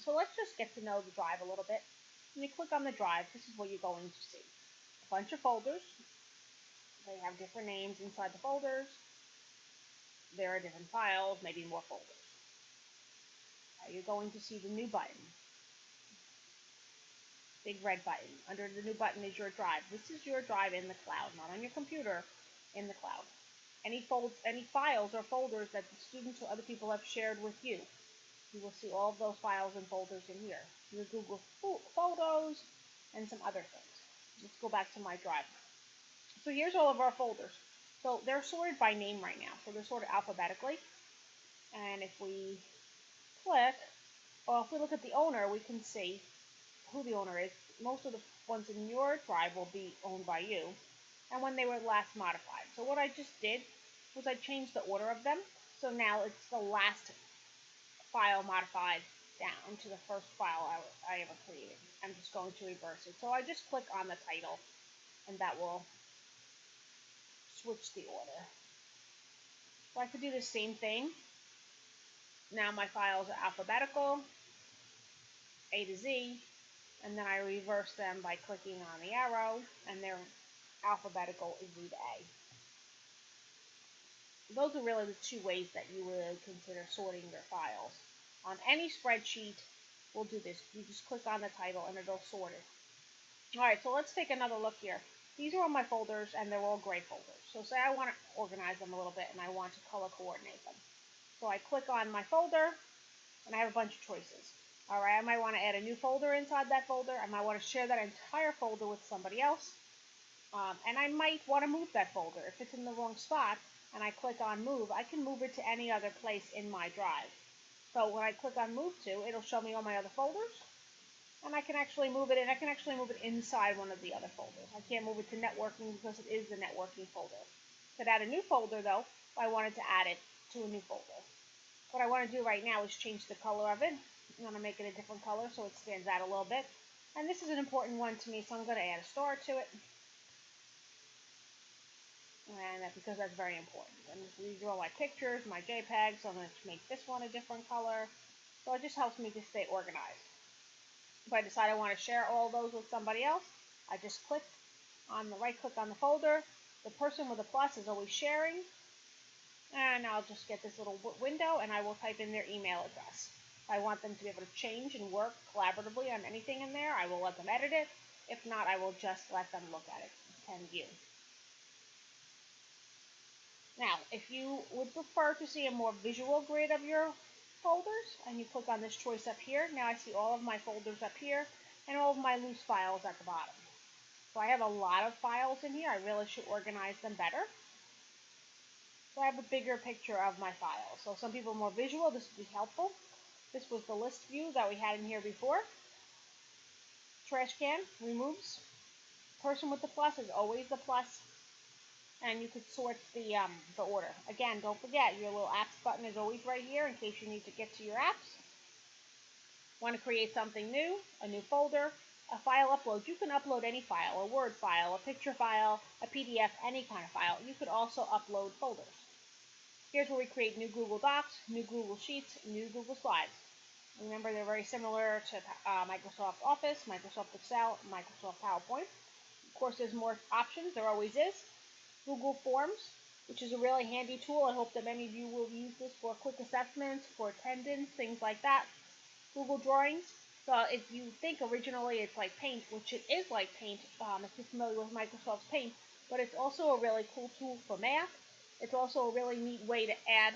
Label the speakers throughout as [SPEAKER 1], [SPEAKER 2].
[SPEAKER 1] So let's just get to know the drive a little bit. When you click on the drive, this is what you're going to see. A bunch of folders. They have different names inside the folders. There are different files, maybe more folders. You're going to see the new button. Big red button. Under the new button is your drive. This is your drive in the cloud, not on your computer, in the cloud. Any files or folders that the students or other people have shared with you. You will see all of those files and folders in here. Your Google Photos and some other things. Let's go back to my drive. So here's all of our folders. So they're sorted by name right now. So they're sorted alphabetically. And if we click, or if we look at the owner, we can see who the owner is. Most of the ones in your drive will be owned by you, and when they were last modified. So what I just did was I changed the order of them. So now it's the last file modified down to the first file I ever created. I'm just going to reverse it. So I just click on the title, and that will switch the order. So I could do the same thing. Now my files are alphabetical, A to Z, and then I reverse them by clicking on the arrow, and they're alphabetical Z to A. Those are really the two ways that you would consider sorting your files. On any spreadsheet, we'll do this. You just click on the title and it'll sort it. Alright, so let's take another look here. These are all my folders, and they're all gray folders. So say I want to organize them a little bit, and I want to color coordinate them. So I click on my folder, and I have a bunch of choices. Alright, I might want to add a new folder inside that folder. I might want to share that entire folder with somebody else. And I might want to move that folder. If it's in the wrong spot, and I click on move, I can move it to any other place in my drive. So when I click on move to, it'll show me all my other folders. And I can actually move it, and I can actually move it inside one of the other folders. I can't move it to networking because it is the networking folder. To add a new folder, though, if I wanted to add it to a new folder. What I want to do right now is change the color of it. I'm going to make it a different color so it stands out a little bit. And this is an important one to me, so I'm going to add a star to it. And because that's very important. And these are all my pictures, my JPEGs, so I'm going to make this one a different color. So it just helps me to stay organized. If I decide I want to share all those with somebody else, I just click on the right click on the folder. The person with the plus is always sharing. And I'll just get this little window, and I will type in their email address. If I want them to be able to change and work collaboratively on anything in there, I will let them edit it. If not, I will just let them look at it and view. Now, if you would prefer to see a more visual grid of your folders, and you click on this choice up here, now I see all of my folders up here and all of my loose files at the bottom. So I have a lot of files in here. I really should organize them better. So I have a bigger picture of my files. So some people are more visual. This would be helpful. This was the list view that we had in here before. Trash can removes. Person with the plus is always the plus. And you could sort the order. Again, don't forget, your little apps button is always right here in case you need to get to your apps. Want to create something new, a new folder, a file upload. You can upload any file, a Word file, a picture file, a PDF, any kind of file. You could also upload folders. Here's where we create new Google Docs, new Google Sheets, new Google Slides. Remember, they're very similar to Microsoft Office, Microsoft Excel, Microsoft PowerPoint. Of course, there's more options. There always is. Google Forms, which is a really handy tool. I hope that many of you will use this for quick assessments, for attendance, things like that. Google Drawings. So if you think originally it's like Paint, which it is like Paint, if you're familiar with Microsoft's Paint, but it's also a really cool tool for math. It's also a really neat way to add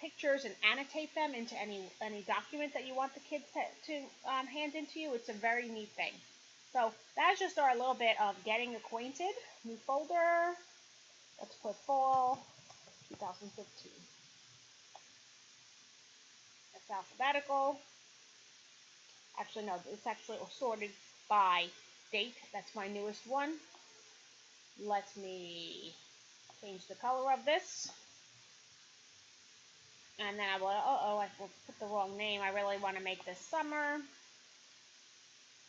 [SPEAKER 1] pictures and annotate them into any document that you want the kids to hand into you. It's a very neat thing. So that's just our little bit of getting acquainted. New folder. Let's put fall 2015. It's alphabetical. Actually, no, it's actually sorted by date. That's my newest one. Let me change the color of this. And then I will, I put the wrong name. I really want to make this summer.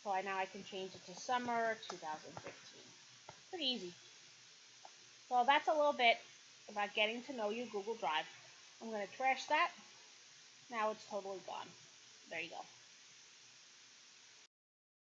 [SPEAKER 1] So now I can change it to summer 2015. Pretty easy. So that's a little bit about getting to know you Google Drive. I'm going to trash that. Now it's totally gone. There you go.